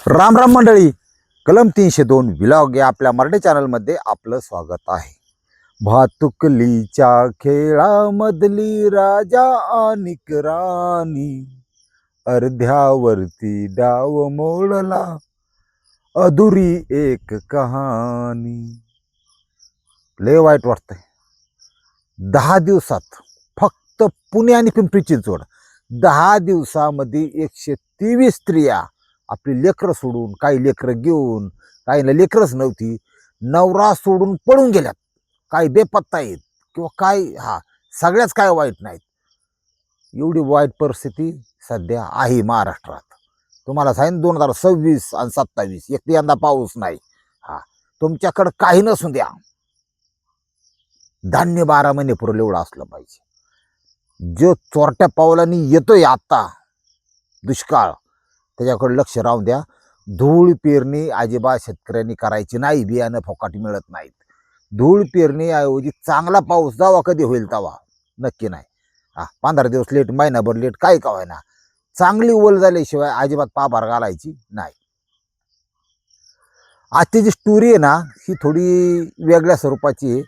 राम राम मंडळी, कलम 302 व्लॉग या आपल्या मराठी चॅनलमध्ये आपलं स्वागत आहे. भातुकलीच्या खेळामधली राजा आणि राणी, अर्ध्यावरती डाव मोडला, अधुरी एक कहाणी. लय वाईट वाटतंय. 10 दिवसात फक्त पुणे आणि पिंपरी चिंचवड 10 दिवसामध्ये 123 स्त्रिया आपली लेकरं सोडून, काही लेकरं घेऊन, काहींना लेकरच नव्हती, नवरा सोडून पळून गेल्यात. काही बेपत्ता आहेत किंवा काय, सगळ्याच काय वाईट नाहीत. एवढी वाईट परिस्थिती सध्या आहे महाराष्ट्रात. तुम्हाला सांगेन 2026 आणि 27 एक यंदा पाऊस नाही. तुमच्याकडं काही नसून द्या, धान्य 12 महिने पुरलं एवढं असलं पाहिजे. जो चोरट्या पावलांनी येतोय आता दुष्काळ, त्याच्याकडे लक्ष राहून द्या. धूळ पेरणी अजिबात शेतकऱ्यांनी करायची नाही. बियाणं फोकाटी मिळत नाहीत. धूळ पेरणीऐवजी चांगला पाऊस जावा कधी होईल तवा नक्की नाही. 15 दिवस लेट, महिनाभर लेट, काही का होईना, चांगली ओल झाल्याशिवाय अजिबात पाभार घालायची नाही. आजची जी स्टोरी आहे ना, ही थोडी वेगळ्या स्वरूपाची आहे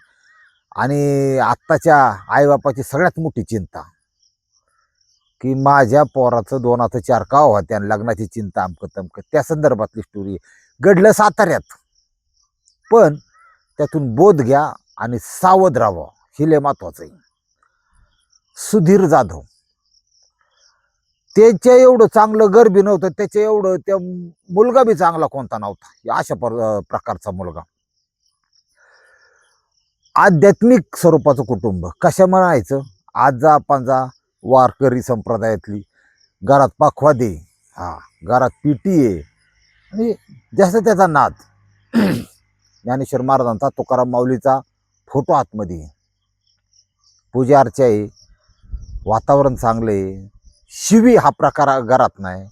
आणि आत्ताच्या आईबापाची सगळ्यात मोठी चिंता की माझ्या पोराचं 2 हात 4 का होत्या आणि लग्नाची चिंता अमकं तमकं, त्या संदर्भातली स्टोरी. घडलं साताऱ्यात, पण त्यातून बोध घ्या आणि सावध राहावं, हे लय महत्वाचं आहे. सुधीर जाधव, त्याच्या एवढं चांगलं घर बी नव्हतं, त्याच्या एवढं त्या मुलगा बी चांगला कोणता नव्हता. अशा प्रकारचा मुलगा. आध्यात्मिक स्वरूपाचं कुटुंब. कशा म्हणायचं, आजा पंजा वारकरी संप्रदायातली, घरात पाखवादे, घरात पिटी आहे आणि जास्त त्याचा नाद. ज्ञानेश्वर महाराजांचा, तुकाराम माऊलीचा फोटो आतमध्ये, पूजा अर्चा आहे, वातावरण चांगलं आहे. शिवी हा प्रकार घरात नाही.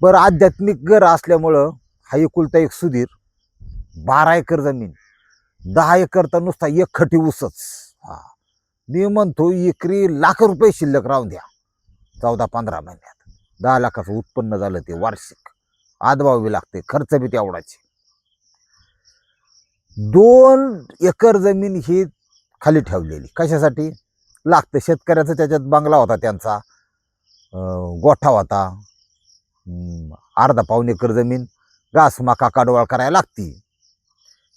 बरं, आध्यात्मिक घर असल्यामुळं हा एकुलता एक सुधीर. 12 एकर जमीन, 10 एकर तर नुसता एक खटी ऊसच. मी म्हणतो एकरी लाख रुपये शिल्लक राहून द्या. 14-15 महिन्यात 10 लाखाचं उत्पन्न झालं ते वार्षिक. आदबावी लागते, खर्च बी तेवढाच. 2 एकर जमीन ही खाली ठेवलेली कशासाठी लागतं. शेतकऱ्याचा त्याच्यात बंगला होता, त्यांचा गोठा होता. 1/2-पाऊण एकर जमीन घास मका काडवाळ करायला लागती.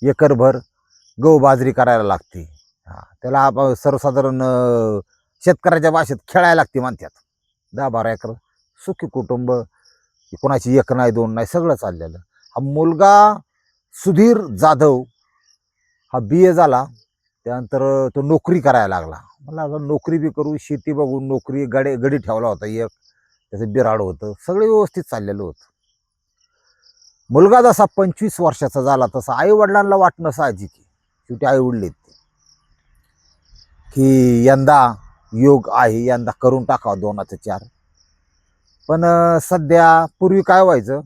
एकरभर गहू बाजरी करायला लागते. त्याला सर्वसाधारण शेतकऱ्याच्या भाषेत खेळायला लागते म्हणतात. 10-12 एकर सुखी कुटुंब, कोणाची एक नाही, 2 नाही, सगळं चाललेलं. हा मुलगा सुधीर जाधव हा BA झाला, त्यानंतर तो नोकरी करायला लागला. मला नोकरी बी करू, शेती बघून नोकरी, गडी ठेवला होता एक, त्याचं बिराड होतं, सगळं व्यवस्थित चाललेलं होतं. मुलगा जसा 25 वर्षाचा झाला तसा आई वडिलांना वाटणं साहजिक आहे. शेवटी आई वडील की यंदा योग आहे, यंदा करून टाकावं 2 हात 4. पण सध्या, पूर्वी काय व्हायचं,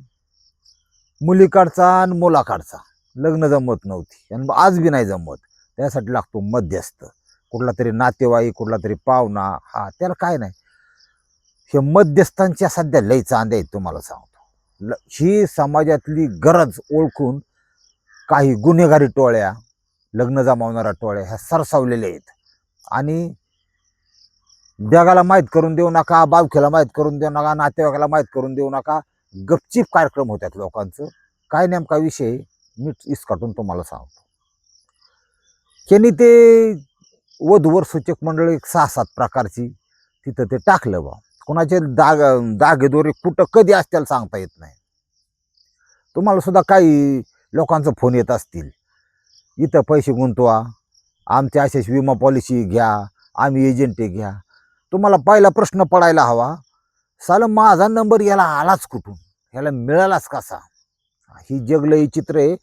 मुलीकडचा आणि मुलाकडचा लग्न जमत नव्हती आणि आज बी नाही जमत. त्यासाठी लागतो मध्यस्थ, कुठला तरी नातेवाईक, कुठला तरी पाहुणा. त्याला काय नाही, हे मध्यस्थांच्या सध्या लय चांदे आहेत. तुम्हाला सांगतो, ही समाजातली गरज ओळखून काही गुन्हेगारी टोळ्या, लग्न जमावणाऱ्या टोळ्या ह्या सरसावलेल्या आहेत. आणि जगाला माहीत करून देऊ नका, बावखेला माहीत करून देऊ नका, नातेवाईकाला माहीत करून देऊ नका. गपचीप कार्यक्रम होतात लोकांचं. काय नेमका विषय नीट इसकाटून तुम्हाला सांगतो. त्यांनी ते वधूवर सूचक मंडळ 6-7 प्रकारची तिथं ते टाकलं बा. कोणाचे दागेदोरे कुठं कधी असतील सांगता येत नाही. तुम्हाला सुद्धा काही लोकांचा फोन येत असतील, इथं पैसे गुंतवा, आमच्या अशाच विमा पॉलिसी घ्या, आम्ही एजंट घ्या. तुम्हाला पहिला प्रश्न पडायला हवा, साला माझा नंबर याला आलाच कुठून, ह्याला मिळालाच कसा. ही जग लय चित्र आहे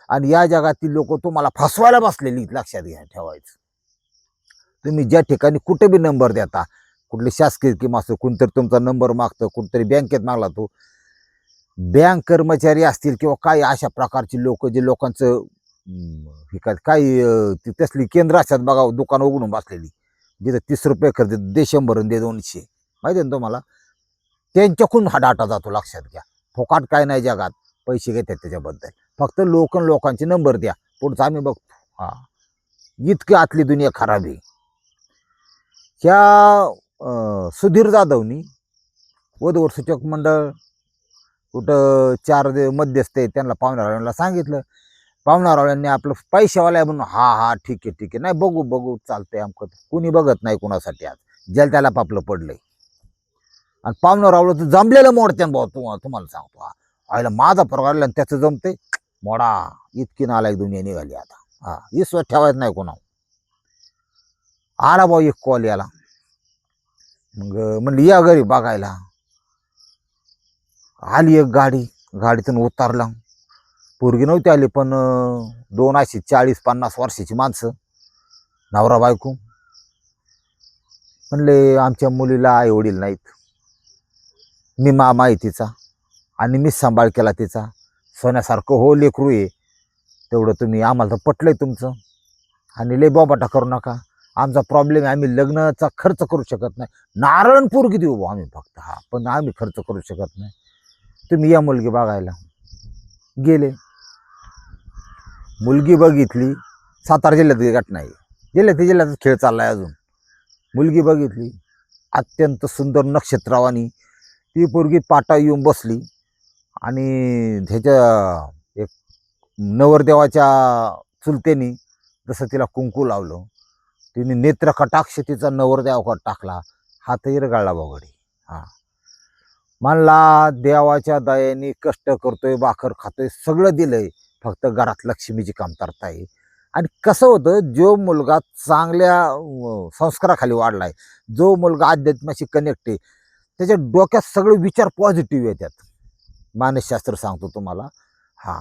आणि या जगातील लोक तुम्हाला फसवायला बसलेली, लक्षात घ्या, ठेवायचं. तुम्ही ज्या ठिकाणी कुठे बी नंबर देता, कुठली शासकीय स्कीम असतो, कोणतरी तुमचा नंबर मागतं, कुठतरी बँकेत मागला, तो बँक कर्मचारी असतील किंवा काही अशा प्रकारची लोक जे लोकांचं काही तसली केंद्र असतात बघा, दुकान उघडून बसलेली, जिथं 30 रुपये खरेदी दे 100 दे 200, माहिती आहे ना तुम्हाला. त्यांच्याकडून हा डाटा जातो, लक्षात घ्या. फुकाट काय नाही जगात, पैसे घेतात त्याच्याबद्दल. फक्त लोकांचे नंबर द्या, पुढचं आम्ही बघतो. हा, इतकी आतली दुनिया खराब आहे. ह्या सुधीर जाधवनी वधूवर सूचक मंडळ कुठं 4 मध्यस्थ आहेत त्यांना पाहुणाऱ्यांना सांगितलं. पाहुणाऱ्यांनी आपलं पैशावाला म्हणून हा ठीक आहे नाही बघू चालतंय आमकं. कुणी बघत नाही कुणासाठी. आज ज्याला त्याला पापलं पडलंय. आणि पाहुणारावलं तर जमलेलं मोडत्यान भाऊ. तुम्हाला सांगतो, आईला माझा पगार आणि त्याचं जमते मोडा. इतकी नालायक दुनिया निघाली आता. हा, विश्वास ठेवायचं नाही कोणा. आला भाऊ एक कॉल याला. मग म्हणलं या घरी बघायला. आली एक गाडीतून उतरला. पोरगी नव्हती आली, पण 2 अशी 40-50 वर्षाची माणसं, नवरा बायको. म्हणले आमच्या मुलीला आई वडील नाहीत, मी मामा आहे तिचा आणि मीच सांभाळ केला तिचा. सोन्यासारखं हो लेकरू आहे, तेवढं तुम्ही आम्हाला तर पटलंय तुमचं. आणि लय बोबाटा करू नका, आमचा प्रॉब्लेम आहे, आम्ही लग्नाचा खर्च करू शकत नाही. नारायण पोरगी देऊ आम्ही फक्त, हा, पण आम्ही खर्च करू शकत नाही. तुम्ही या मुलगी बघायला. गेले, मुलगी बघितली. सातारा जिल्ह्यात घटना आहे, जिल्ह्यात खेळ चाललाय अजून. मुलगी बघितली, अत्यंत सुंदर नक्षत्रावानी ती पोरगी पाटा येऊन बसली. आणि त्याच्या एक नवरदेवाच्या चुलतेनी जसं तिला कुंकू लावलं, तिने नेत्र कटाक्ष तिचा नवरदेवाकडे टाकला. हात इरगाळला बघडी. हा, म्हणला देवाच्या दयेने कष्ट करतोय, भाकर खातोय, सगळं दिलंय, फक्त घरात लक्ष्मीची कमतरता आहे. आणि कसं होतं, जो मुलगा चांगल्या संस्काराखाली वाढलाय, जो मुलगा अध्यात्माशी कनेक्ट आहे, त्याच्या डोक्यात सगळे विचार पॉझिटिव्ह येतात. मानसशास्त्र सांगतो तुम्हाला. हा,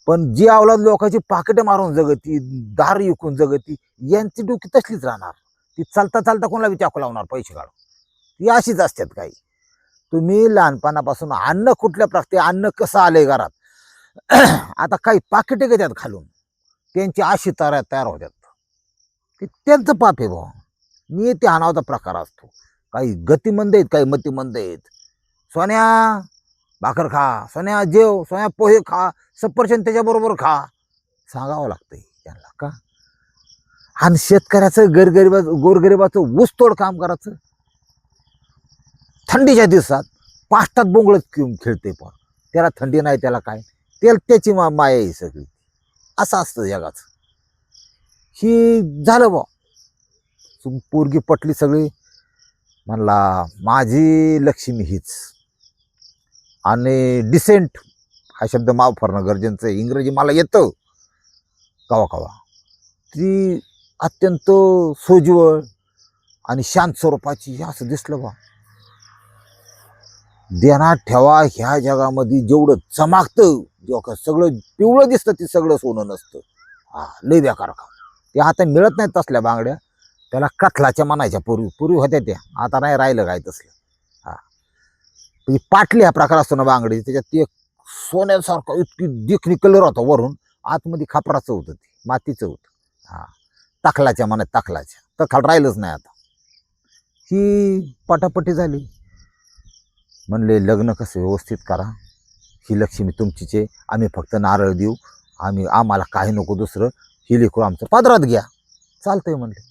पण जी अवलाद लोकांची पाकिटं मारून जगती, दार विकून जगती, यांची डोकी तसलीच राहणार. ती चालता कोणाला विचार लावणार पैसे काढून. ती अशीच असतात काही. तुम्ही लहानपणापासून अन्न कुठल्या प्रकारे, अन्न कसं आलंय घरात, आता काही पाकिटे घेतात खालून, त्यांची अशी तयार होतात. ते त्यांचं पाप आहे भाऊ. नियती हाणावचा प्रकार असतो. काही गतिमंद आहेत, काही मतिमंद आहेत. सोन्या भाकर खा, सोन्या जेव, सोन्या पोहे खा, सफरचंद त्याच्याबरोबर खा, सांगावं लागतंय त्यांना. का? आणि शेतकऱ्याचं गोरगरिबाचं ऊसतोड काम करायचं, थंडीच्या दिवसात 5 तास बोंगळत खेळते, पण त्याला थंडी नाही, त्याला काय, त्याची माया आहे सगळी. असं असतं जगाचं. ही झालं बा, पोरगी पटली सगळी. म्हणला माझी लक्ष्मी हीच. आणि डिसेंट हा शब्द माफ करणं गरजेचं आहे. इंग्रजी मला येतं कवा. ती अत्यंत सोज्वळ आणि शांत स्वरूपाची, असं दिसलं बा. ध्यानात ठेवा, ह्या जगामध्ये जेवढं चमकतं, सगळं पिवळं दिसतं, ते सगळं सोनं नसतं. हा, लय बेकार का. ते आता मिळत नाहीत तसल्या बांगड्या. त्याला कथलाच्या म्हणायच्या, पूर्वी होत्या त्या, आता नाही राहिलं काय तसलं. हा, पाटली हा प्रकार असतो ना बांगडी, त्याच्यात ते सोन्यासारखं इतकी देखणी कलर होता वरून, आतमध्ये खापराचं होतं, ते मातीचं होतं. हा, तखलाच्या म्हणायचं, तखलाच्या. तखल राहिलंच नाही आता. ही पटापटी झाली. म्हणले लग्न कसं व्यवस्थित करा, ही लक्ष्मी तुमचीच आहे, आम्ही फक्त नारळ देऊ, आम्हाला काही नको दुसरं, ही लेकरू आमचं पदरात घ्या, चालतंय म्हणले.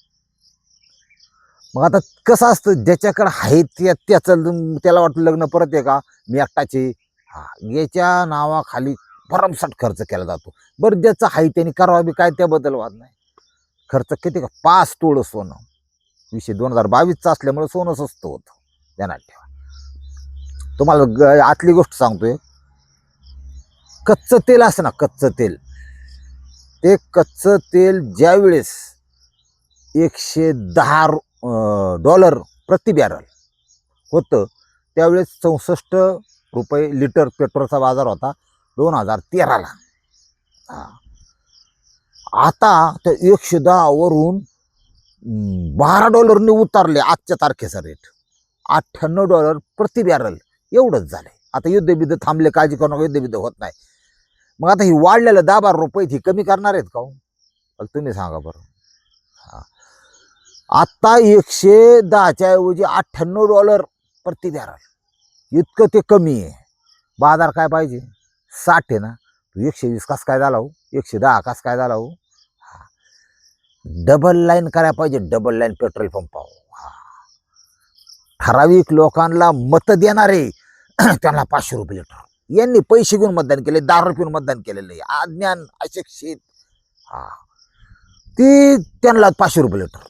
मग आता कसं असतं, ज्याच्याकडे आहे त्याला वाटतं लग्न परत आहे का, मी एकटाचे. हा, याच्या नावाखाली भरमसाठ खर्च केला जातो. बरं, ज्याचं आहे त्याने करावा बी, काय त्याबद्दल वाद नाही. खर्च किती का, 5 तोळं सोनं. विषय 2022चा असल्यामुळे सोनं स्वस्त होतं, ध्यानात ठेवा. तुम्हाला आतली गोष्ट सांगतोय, कच्चं तेल असतं ना, कच्चं तेल, ते कच्चं तेल ज्यावेळेस $110 प्रति बॅरल होतं, त्यावेळेस 64 रुपये लिटर पेट्रोलचा बाजार होता 2013ला. आता त्या $110 वरून $12 उतरले. आजच्या तारखेचा रेट $98 प्रति बॅरल, एवढंच झालंय. आता युद्धबिद्ध थांबले, काळजी करू नका, युद्धबिद्ध होत नाही. मग आता ही वाढलेलं 10-12 रुपये ही कमी करणार आहेत का? तुम्ही सांगा बरं. हा, आता 110च्या ऐवजी $98 प्रति बॅरल, इतकं ते कमी आहे. बाजार काय पाहिजे 60 आहे ना, तू 120 कस काय झाला हो, 110 कस काय झाला हो. डबल लाईन करायला पाहिजे, डबल लाईन पेट्रोल पंपावर. ठराविक लोकांना मत देणारे त्यांना 500 रुपये लिटर. यांनी पैसे घेऊन मतदान केले, दारू पिऊन मतदान केलेलं आहे, अज्ञान अशिक्षित. ती त्यांना 500 रुपये लिटर.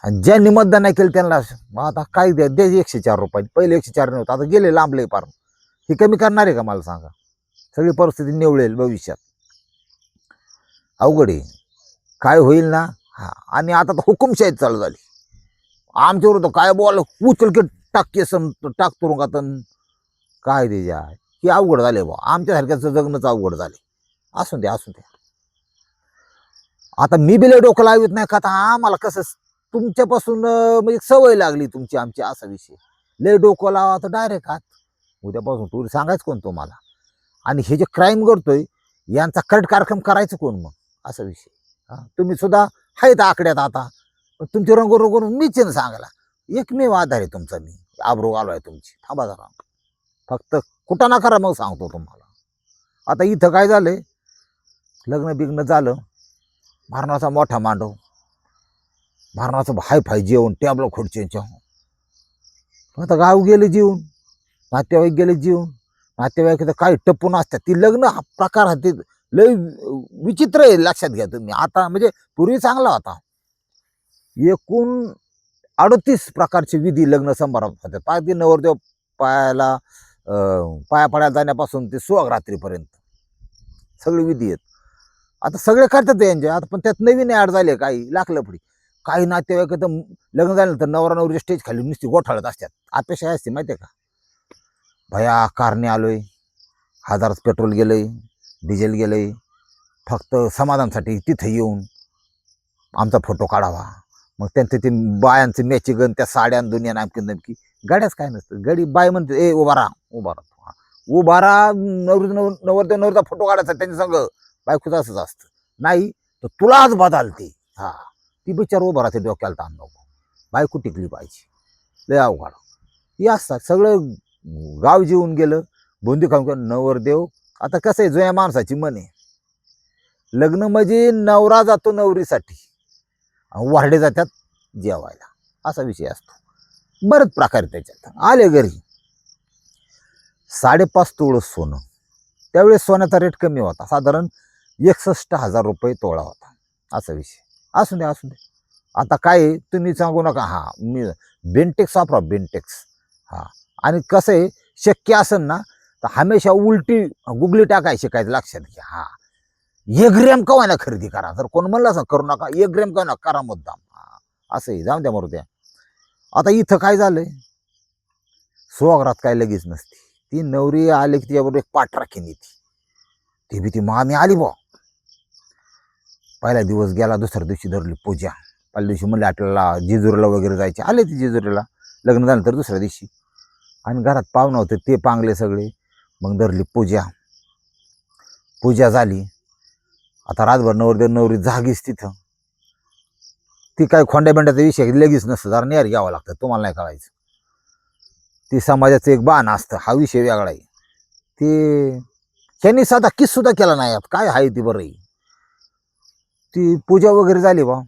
आणि ज्यांनी मतदान नाही केलं त्यांना आता काय द्या 104 रुपये. पहिले 104 नव्हतं, आता गेले लांबले पार. हे कमी करणार आहे का मला सांगा. सगळी परिस्थिती निवळेल भविष्यात. अवघड आहे काय होईल ना. आणि आता तर हुकुमशाही चालू झाली आमच्यावर. तर काय बोल उचल की टाक टाक तुरुंगात काय ते जा की अवघड झाले बा. आमच्यासारख्याचं जगणंच अवघड झाले. असून द्या असू द्या. आता मी बिले डोकं लावित नाही का. आता आम्हाला कसं तुमच्यापासून म्हणजे सवय लागली तुमची आमची असा विषय. लय डोकं लावा तर डायरेक्ट हात. उद्यापासून तू सांगायचं कोण तुम्हाला. आणि हे जे क्राईम करतोय यांचा कट कार्यक्रम करायचं कोण मग असा विषय. तुम्ही सुद्धा आहेत आकड्यात आता. पण तुमची रंगोरंगोरून मीच सांगायला एकमेव आधार आहे तुमचा. मी आबरू आलो आहे तुमची. थांबा जरा फक्त कुठं ना करा मग सांगतो तुम्हाला. आता इथं काय झालंय लग्न बिग्न झालं. मारणाचा मोठा मांडव, मारणाचं हाय फाय जेवण, टॅबलो खुर्च्यांच्या. आता गाव गेले जीवन, नातेवाईक गेले जीवन. नातेवाईक काही टपून असतात. ती लग्न हा प्रकार हा ते लय विचित्र आहे. लक्षात घ्या तुम्ही. आता म्हणजे पूर्वी चांगला होता. एकूण 38 प्रकारचे विधी लग्न समारंभ होतात. पाय नवरदेव पायाला पाया पडायला जाण्यापासून ते सुहागरात्रीपर्यंत सगळे विधी आहेत. आता सगळे करतात एन्जॉय. आता पण त्यात नवीन ॲड झाले काही लाखलफडी. काही नातेवाईक तर लग्न झालं तर नवरा नवरी स्टेज खाली नुसती गोठाळत असतात. अपेक्षा असते माहिती आहे का. भया कारने आलोय, 1000 पेट्रोल गेलंय, डिझेल गेलंय, फक्त समाधानासाठी तिथं येऊन आमचा फोटो काढावा. मग त्यांचं ते बायांचं मॅचिंग त्या साड्या दुनिया नामकी नमकी. गाड्याच काय नसतं. गाडी बाय म्हणते ए उभा राहा उभा राहा उभा राहा. नवरदेव नवरचा फोटो काढायचा त्यांच्या संग. बायकोचं असंच असतं. नाही तर तुलाच बदलते. ती बिचार उभा राहते. डोक्याला ताण नको. बायको टिकली पाहिजे. लय अवघड हे असतात. सगळं गाव जेवून गेलं. बुंदी खाऊन नवरदेव. आता कसं आहे जुन्या माणसाची मन आहे. लग्न म्हणजे नवरा जातो नवरीसाठी, वारडे जातात जेवायला असा विषय असतो. बरेच प्रकार त्याच्यात. आले घरी 5.5 तोळं सोनं. त्यावेळेस सोन्याचा रेट कमी होता. साधारण 61,000 रुपये तोळा होता असा विषय. असू द्या असू द्या. आता काय तुम्ही सांगू नका. मी बेंटेक्स वापरा बेंटेक्स. आणि कसं आहे शक्य असेल ना तर हमेशा उलटी गुगली टाकाय शिकायचं. लक्षात घ्या. 1 ग्रॅम कवा ना खरेदी करा. जर कोण म्हणलं असं करू नका. 1 ग्रॅम कवा ना करा मुद्दाम. असंही जाऊन द्या मरू द्या. आता इथं काय झालंय सुहागरात काय लगेच नसते. ती नवरी आली की तिच्याबरोबर एक पाठराखीन येते. ती भीती मामी आली बा. पहिला दिवस गेला. दुसऱ्या दिवशी धरली पूजा. पहिल्या दिवशी म्हणले आपल्याला जेजुरीला वगैरे जायचे. आले ती जेजुरीला. लग्न झालं तर दुसऱ्या दिवशी. आणि घरात पाहुणं होते ते पांगले सगळे. मग धरली पूजा. पूजा झाली. आता रातभर नवरदेव नवरी जागीच तिथं. ती काय खोंड्या बेंड्याचा विषय लगेच नसतं. जरा नेर घ्यावं लागतं. तुम्हाला नाही कळायचं. ती समाजाचं एक बाण असतं. हा विषय वेगळा आहे. ते त्यांनी साधा किस सुद्धा केला नाही. काय आहे ती बरं. ती पूजा वगैरे झाली बा.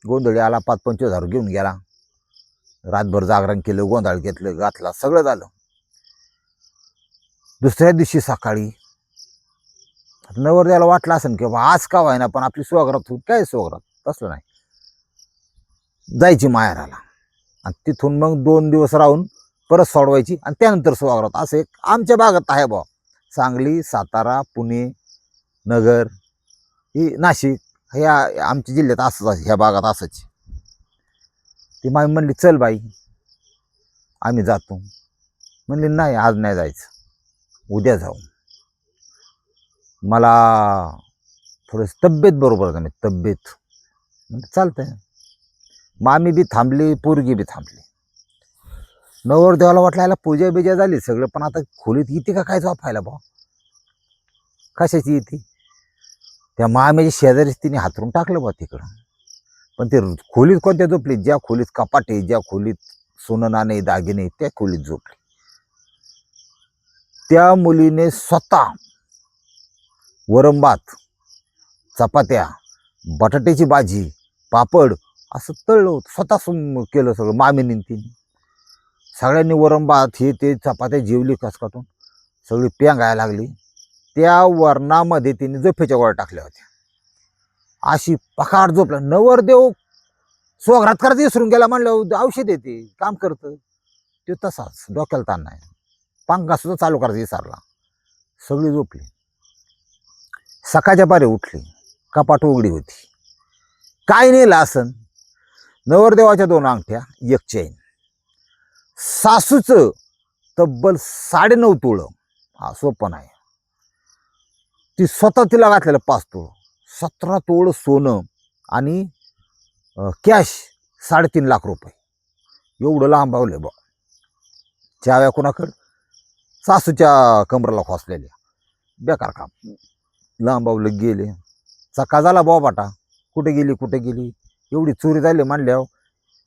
गोंधळी आला 5-25 घेऊन गेला. रातभर जागरण केलं, गोंधळ घेतलं, घातला, सगळं झालं. दुसऱ्या दिवशी सकाळी नवरदेवाला वाटलं असेल की आज का व्हायना पण आपली सुहागरात होती. काय सुहागरात तसलं नाही. जायची माहेराला आणि तिथून मग 2 दिवस राहून परत सोडवायची आणि त्यानंतर सुहागरात. असं एक आमच्या भागात आहे बा. सांगली, सातारा, पुणे, नगर, ही नाशिक ह्या आमच्या जिल्ह्यात असंच. ह्या भागात असंच. ती मामी म्हणली चल बाई आम्ही जातो. म्हणली नाही आज नाही जायचं, उद्या जाऊ. मला थोडंसं तब्येत बरोबर नाही. तब्येत चालतंय. मामी बी थांबली, पोरगी बी थांबली. नवरदेवाला वाटलं याला पूजा बिजा झाली सगळं. पण आता खोलीत येते का काय झोपायला बा. कशाची येते. त्या मामीच्या शेजारीच तिने हातरून टाकलं बा तिकडं. पण ते खोलीत कोणत्या झोपली. ज्या खोलीत कपाटे, ज्या खोलीत सोनं नाणे दागिने त्या खोलीत झोपली. त्या मुलीने स्वतः वरंभात, चपात्या, बटाट्याची भाजी, पापड असं तळलं होतं. स्वतः केलं सगळं. मामीने तिने सगळ्यांनी वरंभात हे ते चपात्या जेवली कसकाटून. सगळी पेंगायला लागली. त्या वरणामध्ये तिने झोपेच्या गोळ्या टाकल्या होत्या. अशी पकाड झोपला. नवरदेव स्वघरात करायचं विसरून गेला. म्हणलं औषध येते, काम करतं. ते तसाच डोक्याला ताण नाही. पंखा सुद्धा चालू करायचा विसरला. सगळी झोपली. सकाळच्या पारी उठली. कपाट उघडी होती. काय नेलं असन? नवरदेवाच्या 2 अंगठ्या, 1 चैन. सासूचं तब्बल 9.5 तोळं. हा सोपं नाही. ती स्वतः तिला घातलेलं 5 तोळं. 17 तोळं सोनं आणि कॅश 3.5 लाख रुपये. एवढं लांबावलं बा. चाव्या कोणाकडं? सासूच्या कमरेला खोसलेल्या. बेकार काम. लांबावलं गेले. चका झाला बाटा. कुठे गेली एवढी चोरी झाली म्हणल्यावर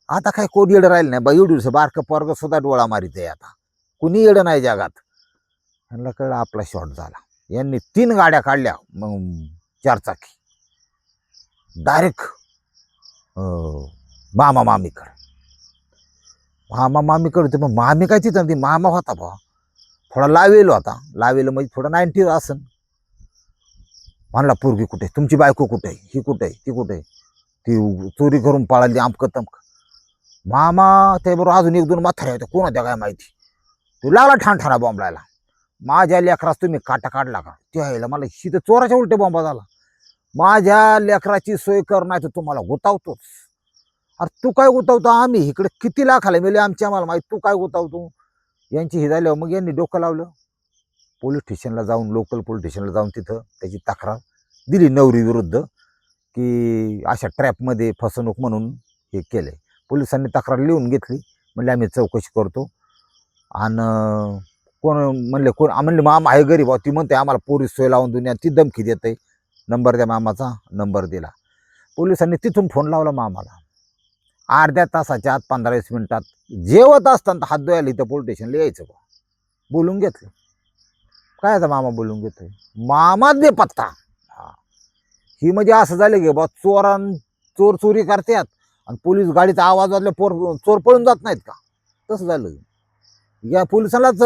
आता काय कोण येडं राहिलं नाही बा. एवढी बारकं पोरगं सुद्धा डोळा मारित आहे आता. कुणी येडं नाही जगात. यांना कळलं आपला शॉट झाला. यांनी 3 गाड्या काढल्या. मग 4 चाकी डायरेक्ट मामा मामीकडे होते. मग मामी काय तिथं ती मामा होता बा. थोडा लावेल होता. लावेल म्हणजे थोडा 90 असन. म्हणला पोरगी कुठे? तुमची बायको कुठे? ही कुठे? ती कुठे? ती चोरी करून पळाली आमकं तमकं. मामा त्याबरोबर अजून 1-2 म्हातारे होते. कोण होत्या काय माहिती. तो लागला ठाणठाणा बॉम्बलायला. माझ्या लेकरास तुम्ही काटा काढला का? ते व्हायला मला तर चोराच्या उलटे बॉम्बा झाला. माझ्या लेकराची सोय कर नाही तर तुम्हाला गुतावतोच. अरे तू काय गुतावतो? आम्ही इकडे किती लाखाला मेले आमची आम्हाला माहिती. तू काय गुतावतो? यांची हे झाल्यावर मग यांनी डोकं लावलं. पोलीस स्टेशनला जाऊन, लोकल पोलीस स्टेशनला जाऊन तिथं त्याची तक्रार दिली नवरी विरुद्ध, की अशा ट्रॅपमध्ये फसवणूक म्हणून हे केलंय. पोलिसांनी तक्रार लिहून घेतली. म्हणले आम्ही चौकशी करतो. आणि म्हणले मामा आहे गरीब. ती म्हणते आम्हाला पोलीस सोय लावून दुनिया. ती धमकी देते. नंबर द्या मामाचा. नंबर दिला. पोलिसांनी तिथून फोन लावला मामाला. अर्ध्या तासाच्या आत 15-20 मिनिटात जेवत असताना हात धुवायला इथं पोलीस स्टेशनला यायचं बा. बोलून घेतलं. काय आता मामा बोलून घेतोय? मामाच दे पत्ता. ही म्हणजे असं झालं की बा चोर चोरी करतात आणि पोलीस गाडीचा आवाज वाजल्या चोर पळून जात नाहीत का? तसं झालं. या पोलिसांनाच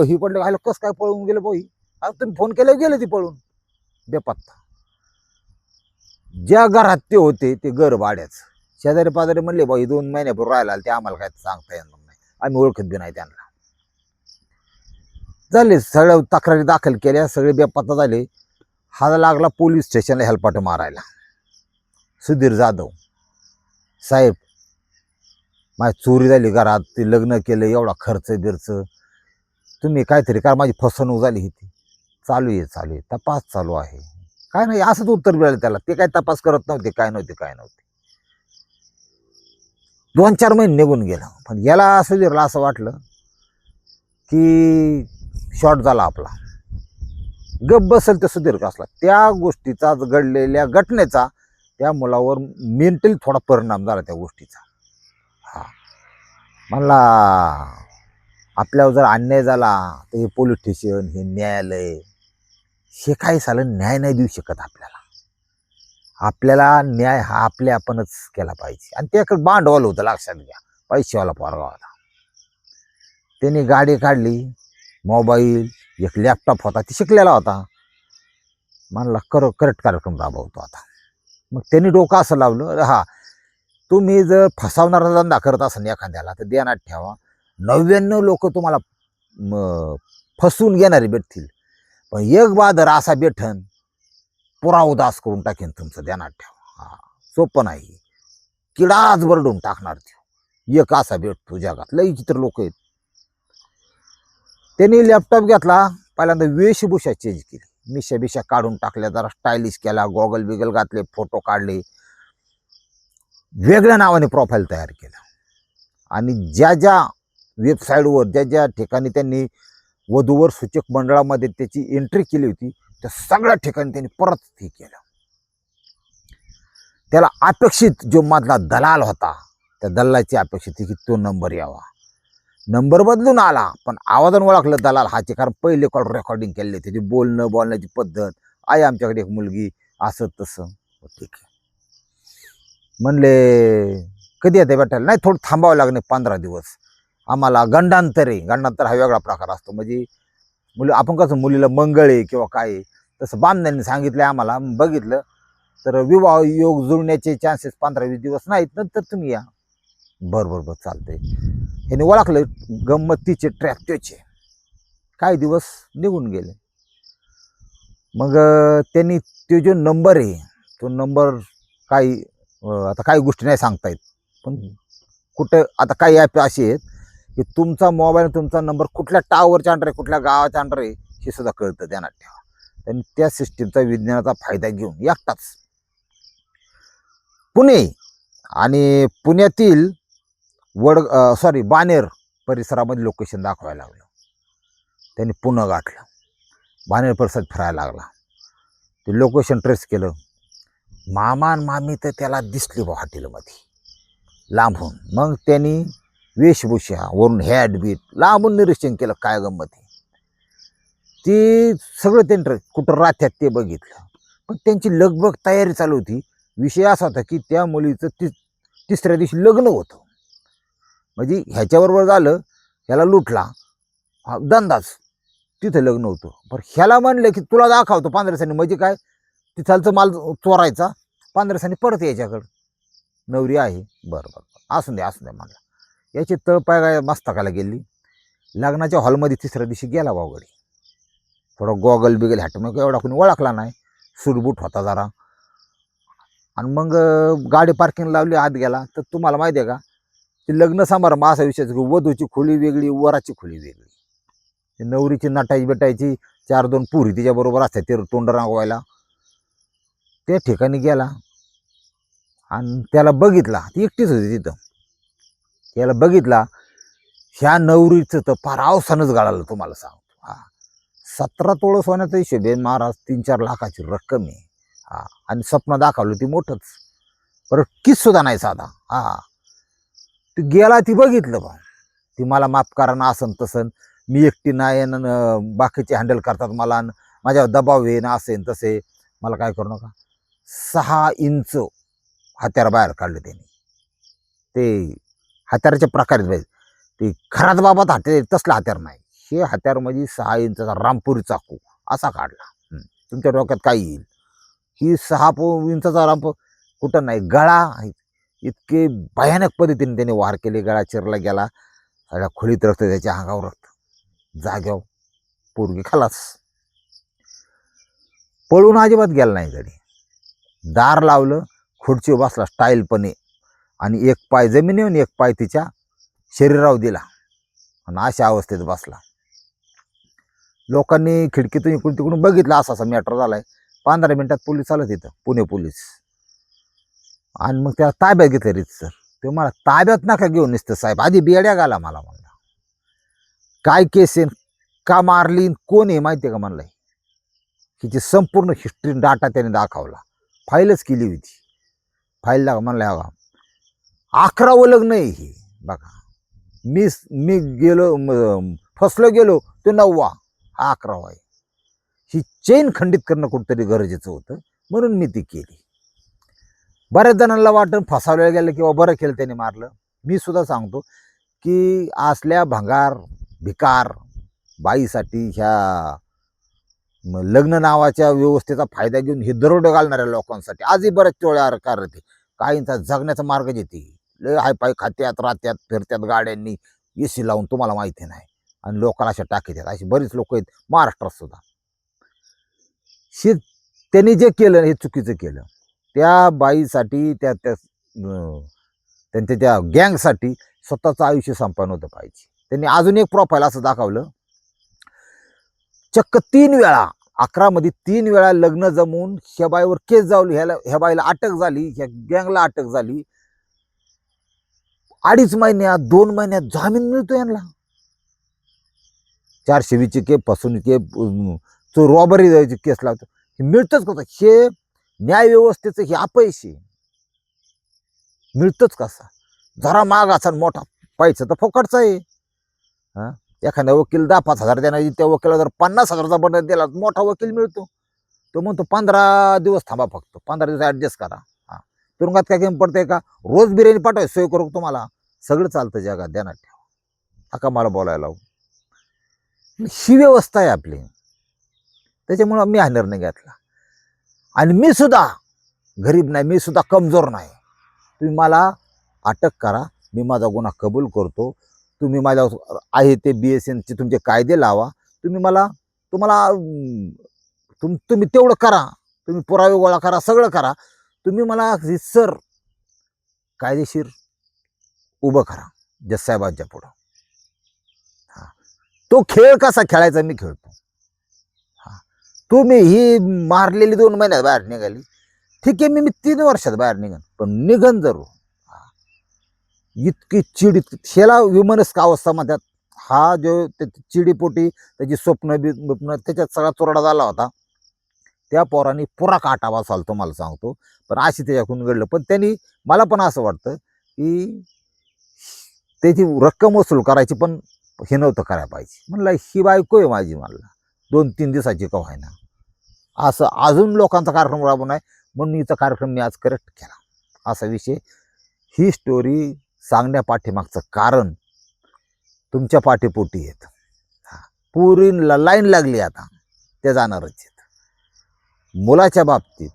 ही पडलं. आलं कसं काय पळून गेलं भाऊ? तुम्ही फोन केल्यावर गेले ती पळून. बेपत्ता. ज्या घरात ते होते ते घर भाड्याचं. शेजारी पाजारी म्हणले भाई 2 महिन्यापूर्वी राहायला ते आम्हाला काय सांगता येणार नाही. आम्ही ओळखत बी नाही त्यांना. झाले सगळ्या तक्रारी दाखल केल्या. सगळे बेपत्ता झाले. हा लागला पोलीस स्टेशनला हेलपाट मारायला. सुधीर जाधव साहेब, माझी चोरी झाली घरात, ते लग्न केलं, एवढा खर्च बिर्च, तुम्ही काहीतरी करा, माझी फसवणूक झाली. ही ती चालू आहे तपास चालू आहे. काय नाही असंच उत्तर मिळालं त्याला. ते काय तपास करत नव्हते. काय नव्हते. 2-4 महिने निघून गेला. पण याला सुधीरला असं वाटलं की शॉर्ट झाला आपला. गप बसेल तर सुधीर कसला. त्या गोष्टीचा घडलेल्या घटनेचा त्या मुलावर मेंटली थोडा परिणाम झाला त्या गोष्टीचा. म्हणला आपल्यावर जर अन्याय झाला तर हे पोलीस स्टेशन, हे न्यायालय, हे काही झालं न्याय नाही देऊ शकत आपल्याला न्याय हा आपणच केला पाहिजे. आणि त्याकडे भांडवल होतं, लक्षात घ्या. पैशावाला पोरगा होता. त्यांनी गाडी काढली, मोबाईल, एक लॅपटॉप होता, ती शिकलेला होता. म्हणला करेक्ट कार्यक्रम राबवतो आता. मग त्यांनी डोकं असं लावलं, तुम्ही जर फसवणारा धंदा करत असाल एखाद्याला तर ध्यानात ठेवा, 99 लोक तुम्हाला फसवून घेणारे भेटतील, पण एक बहादर असा भेटन पुरा उदास करून टाकेन तुमचं. ध्यानात ठेवा. सोपं नाही. किडाच बरडून टाकणार ते. एक असा भेटतो जगात. लई चित्र लोक आहेत. त्यांनी लॅपटॉप घेतला. पहिल्यांदा वेशभूषा चेंज केली. मिशा काढून टाकल्या, जरा स्टायलिश केला, गॉगल बिगल घातले, फोटो काढले, वेगळ्या नावाने प्रोफाईल तयार केलं. आणि ज्या वेबसाईटवर ज्या ठिकाणी त्यांनी वधूवर सूचक मंडळामध्ये त्याची एंट्री केली होती त्या सगळ्या ठिकाणी त्यांनी परत हे केलं. त्याला अपेक्षित जो मधला दलाल होता, त्या दलालाची अपेक्षित की तो नंबर यावा. नंबर बदलून आला पण आवाजानं ओळखलं दलाल हाचे, कारण पहिले कॉल रेकॉर्डिंग केले, त्याची बोलण्याची पद्धत आहे, आमच्याकडे एक मुलगी असं तसं. ठीक आहे म्हणले, कधी येते भेटायला? नाही, थोडं थांबावं लागणे 15 दिवस आम्हाला. गंडांतर आहे, गंडांतर हा वेगळा प्रकार असतो. म्हणजे आपण कसं मुलीला मंगळ आहे किंवा काय आहे, तसं बामण्यांनी सांगितलं आम्हाला. बघितलं तर विवाह योग जुळण्याचे चान्सेस 15-20 दिवस नाहीत, नंतर तुम्ही या. बरं चालतंय. ह्याने ओळखलं गंमतीचे ट्रॅप त्याचे. काही दिवस निघून गेले. मग त्यांनी तो जो नंबर आहे, तो नंबर काही आता काही गोष्टी नाही सांगता येत, पण कुठं आता काही ॲप असे आहेत की तुमचा मोबाईल, तुमचा नंबर कुठल्या टावरच्या अंडर आहे, कुठल्या गावाच्या अंडर आहे, हे सुद्धा कळतं. ध्यानात ठेवा. त्यांनी त्या सिस्टीमचा, विज्ञानाचा फायदा घेऊन एकटाच पुणे आणि पुण्यातील बाणेर परिसरामध्ये लोकेशन दाखवायला लागलं. त्यांनी पुणे गाठलं, बाणेर परिसरात फिरायला लागला. ते लोकेशन ट्रेस केलं. मामा आणि मामी तर त्याला दिसली बा हॉटेलमध्ये लांबून. मग त्यांनी वेशभूषा वरून हॅट बीट लांबून निरीक्षण केलं, काय गंमत आहे ती. सगळं त्यांनी कुठं राहत्यात ते बघितलं. पण त्यांची लगबग तयारी चालू होती. विषय असा होता की त्या मुलीचं तिसऱ्या दिवशी लग्न होतं. म्हणजे ह्याच्याबरोबर झालं, ह्याला लुटला, धंदाच, तिथं लग्न होतं. पण ह्याला म्हणलं की तुला दाखवतो 15 दिवसांनी. म्हणजे काय, तिथलचं माल चोरायचा, 15 दिवसांनी परत यायच्याकडं, नवरी आहे. बरं असून दे म्हणलं. याची तळपाय काय मस्तकाला गेली. लग्नाच्या हॉलमध्ये तिसऱ्या दिवशी गेला बावगडी. थोडा गॉगल बिगल हॅट, मग एवढा कोणी ओळखला नाही, सूटबूट होता जरा. आणि मग गाडी पार्किंग लावली, आत गेला. तर तुम्हाला माहिती आहे का, ते लग्न समारंभ असा विषय, वधूची खोली वेगळी, वराची खोली वेगळी. नवरीची नटायची बेटायची 4-2 पुरी तिच्याबरोबर असतात, ते तोंड रांगवायला. त्या ठिकाणी गेला आणि त्याला बघितला. ती एकटीच होती तिथं. त्याला बघितला, ह्या नवरीचं तर फार अवसानच गाळालं तुम्हाला सांगतो. 17 तोळं सोन्याचा हिशोब आहे महाराज, 3-4 लाखाची रक्कम आहे. आणि स्वप्न दाखवलं ती मोठंच, परत किस सुद्धा नाही साधा. ती गेला, ती बघितलं बा, ती मला माफ करा ना, असं तसं, मी एकटी नाही, बाकीचे हँडल करतात मला, माझ्यावर दबाव येईन, असेन तसे, मला काय करू नका. 6 इंच हत्यार बाहेर काढले त्यांनी. ते हत्याराच्या प्रकारेच पाहिजे, ते खरात बाबात हत्यार तसलं हत्यार नाही. हे हत्यार म्हणजे 6 इंचाचा रामपुरी चाकू असा काढला. तुमच्या डोक्यात काय येईल, ही 6 इंचाचा रामपूर कुठं नाही, गळा. इतके भयानक पद्धतीने त्याने वार केले, गळा चिरला गेला, सगळ्या खोलीत रक्त, त्याच्या अंगावर रक्त, जाग्यावर पोरगी खलास. पळून अजिबात गेला नाही. घडी दार लावलं, खुर्चीवर बसला स्टाईलपणे, आणि एक पाय जमिनीवर, एक पाय तिच्या शरीरावर दिला, आणि अशा अवस्थेत बसला. लोकांनी खिडकीतून इकडून तिकडून बघितलं, असा मॅटर झालाय. 15 मिनिटात पोलीस आलं तिथं, पुणे पोलीस. आणि मग त्याला ताब्यात घेतलं रीतसर. ते मला ताब्यात नका घेऊन निसतं साहेब, आधी बेड्या घाला मला. म्हणला काय केस आहे, का मारली, कोण आहे माहिती आहे का म्हणलाय. हिची संपूर्ण हिस्ट्री डाटा त्याने दाखवला, फाईलच केली होती. फाईल दाखवा म्हणलाय. बघा 11वं लग्न आहे हे. बघा, मी गेलो, फसलो गेलो, तो 9वा, हा 11वा आहे. ही चेन खंडित करणं कुठंतरी गरजेचं होतं, म्हणून मी ती केली. बऱ्याच जणांना वाटतं फसावलं गेलं किंवा बरं केलं त्याने मारलं. मी सुद्धा सांगतो की असल्या भंगार भिकार बाईसाठी ह्या लग्न नावाच्या व्यवस्थेचा फायदा घेऊन हे दरोडे घालणाऱ्या लोकांसाठी आजही बऱ्याच टोळ्या करते. काहींचा जगण्याचा मार्ग येते, लय हाय पाय खात्यात, राहत्यात, फिरत्यात गाड्यांनी, एसी लावून, तुम्हाला माहिती नाही, आणि लोकांना अशा टाकीतात. अशी बरीच लोक आहेत महाराष्ट्रात सुद्धा. त्यांनी जे केलं हे चुकीचं केलं. त्या बाईसाठी, त्यांच्या त्या गँगसाठी स्वतःचं आयुष्य संपन्न होतं पाहिजे. त्यांनी अजून एक प्रोफाईल असं दाखवलं, चक्क 3 वेळा, 11 मध्ये 3 वेळा लग्न जमवून ह्या बाईवर केस जावली, ह्या बाईला अटक झाली, ह्या गँगला अटक झाली. 2.5 महिन्यात 2 महिन्यात जामीन मिळतो यांना. 420 केस, फसवणूक, रॉबरी केस लावतो, हे मिळतच कसं. हे न्याय व्यवस्थेचं हे अपयश मिळतच कसा. जरा माग असा मोठा पैसा तर फुकटचा आहे. हां, एखादा वकील 10-5 हजार देणार, त्या वकिला जर 50,000चा बंडल दिला मोठा वकील मिळतो. तो म्हणतो 15 दिवस थांबा, फक्त 15 दिवस ॲडजस्ट करा. हां, तुरुंगात काय कमी पडतंय का? रोज बिर्याणी पाठवाय सोय करू तुम्हाला. सगळं चालतं जगात, ध्यानात ठेवा. नका मला बोलायला लावू. ही व्यवस्था आहे आपली. त्याच्यामुळं मी हा निर्णय घेतला. आणि मी सुद्धा गरीब नाही, मी सुद्धा कमजोर नाही. तुम्ही मला अटक करा, मी माझा गुन्हा कबूल करतो. तुम्ही माझ्या आहे ते BSNचे तुमचे कायदे लावा. तुम्हाला तुम्ही तेवढं करा. तुम्ही पुरावे गोळा करा, सगळं करा. तुम्ही मला रितसर कायदेशीर उभं करा जजसाहेबांच्या पुढं. हां, तो खेळ कसा खेळायचा मी खेळतो. हां, तुम्ही ही मारलेली 2 महिन्यात बाहेर निघाली, ठीक आहे, मी 3 वर्षात बाहेर निघन, पण निघन जरूर. इतकी चिड, ह्याला विमनस्क अवस्था म्हणतात. हा जो चिडीपोटी त्याची स्वप्न त्याच्यात सगळा चोरडा झाला होता. त्या पोरांनी पुरा काटा बसवला, तुम्हाला सांगतो. पण अशी त्याच्याकडून घडलं. पण त्यांनी, मला पण असं वाटतं की त्याची रक्कम वसूल करायची, पण हे नव्हतं करायला पाहिजे. म्हणलं ही बायको आहे माझी, मला 2-3 दिवसाची का व्हायना, असं अजून लोकांचा कार्यक्रम राबवून आहे म्हणून हिचा कार्यक्रम मी आज करेक्ट केला, असा विषय. ही स्टोरी सांगण्या पाठीमागचं कारण तुमच्या पाठीपोटी आहेत. पुरीला लाईन लागली, आता ते जाणारच आहेत. मुलाच्या बाबतीत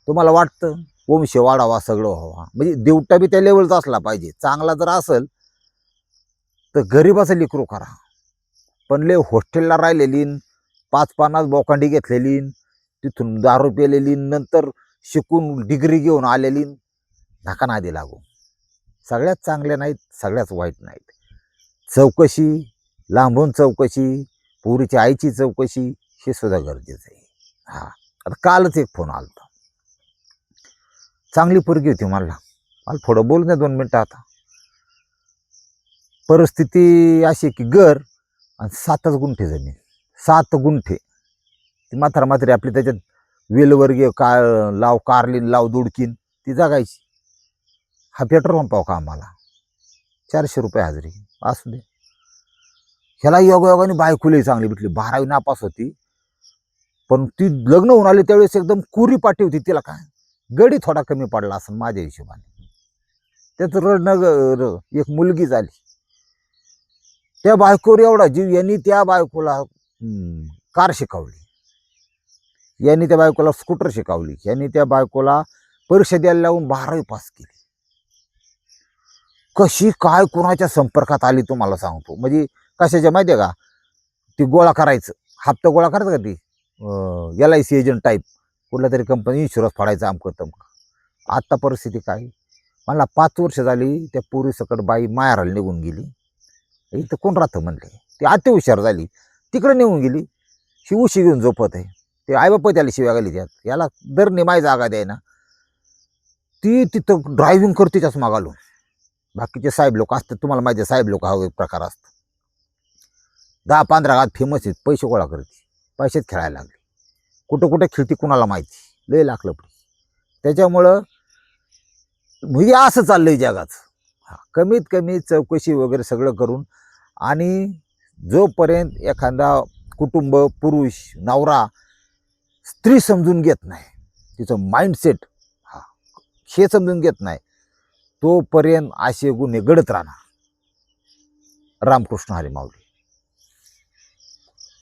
तुम्हाला वाटतं वंश वाढावा, सगळं व्हावा, म्हणजे देवटा बी त्या लेवलचा असला पाहिजे. चांगला जर असेल तर गरीबाचं लेकरू करा. पण लय हॉस्टेलला राहिलेली, 5-50 बोकांडी घेतलेली, तिथून दारू पेलेली, नंतर शिकून डिग्री घेऊन आलेली, नका नादी लागू. सगळ्यात चांगल्या नाहीत, सगळ्याच वाईट नाहीत. चौकशी, लांबून चौकशी, पोरीच्या आईची चौकशी, हे सुद्धा गरजेचं आहे. हां, आता कालच एक फोन आला होता. चांगली पोरगी होती, मला थोडं बोलू द्या 2 मिनटं. आता परिस्थिती अशी की घर आणि 7 गुंठे जमीन, 7 गुंठे. ती म्हातारी आपली त्याच्यात वेलवर्गीय लाव कारलीन, लाव दुडकीन, ती जगायची. हा पेट्रोल पंपाव का आम्हाला 400 रुपये हजेरी, असू दे. ह्याला योगायोगाने बायकोली चांगली भेटली, 12वी नापास होती. पण ती लग्न होऊन आली त्यावेळेस एकदम कुरी पाठी होती. तिला काय गडी थोडा कमी पडला असं माझ्या हिशोबाने. त्याचं रडणं, एक मुलगी झाली. त्या बायकोवर एवढा जीव, यांनी त्या बायकोला कार शिकवली, यांनी त्या बायकोला स्कूटर शिकवली, यांनी त्या बायकोला परीक्षा द्यायला लावून 12वी पास केली. कशी काय कोणाच्या संपर्कात आली तुम्हाला सांगतो. म्हणजे कशाच्या माहिती आहे का, ती गोळा करायचं, हप्ता गोळा करायचं का, ती LIC एजंट टाईप, कुठल्या तरी कंपनी इन्शुरन्स फाडायचं, अमकं तमकं. आत्ता परिस्थिती काय, मला 5 वर्ष झाली त्या पोरी सकट बाई माहेराला निघून गेली. इथं कोण राहतं म्हणले, ती अति हुशार झाली, तिकडे निघून गेली. शी उशी घेऊन झोपत आहे. ते आईबाप त्याला शिव्या घाली, त्यात याला दर निमाय जागा द्याय ना. ती तिथं ड्रायव्हिंग करते त्याच मागालो. बाकीचे साहेब लोक असतात, तुम्हाला माहिती आहे, साहेब लोक हा एक प्रकार असतो. 10-15 गावात फेमस आहेत, पैसे गोळा करते, पैसेच खेळायला लागले. कुठं कुठं खेळती कुणाला माहिती, लय लाखलं पडी. त्याच्यामुळं म्हणजे असं चाललंय जगाचं. हा, कमीत कमी चौकशी वगैरे सगळं करून, आणि जोपर्यंत एखादा कुटुंब, पुरुष, नवरा स्त्री समजून घेत नाही, तिचं माइंडसेट हे समजून घेत नाही, तोपर्यंत असे गुन्हे घडत राहणार. रामकृष्ण हरी माऊली.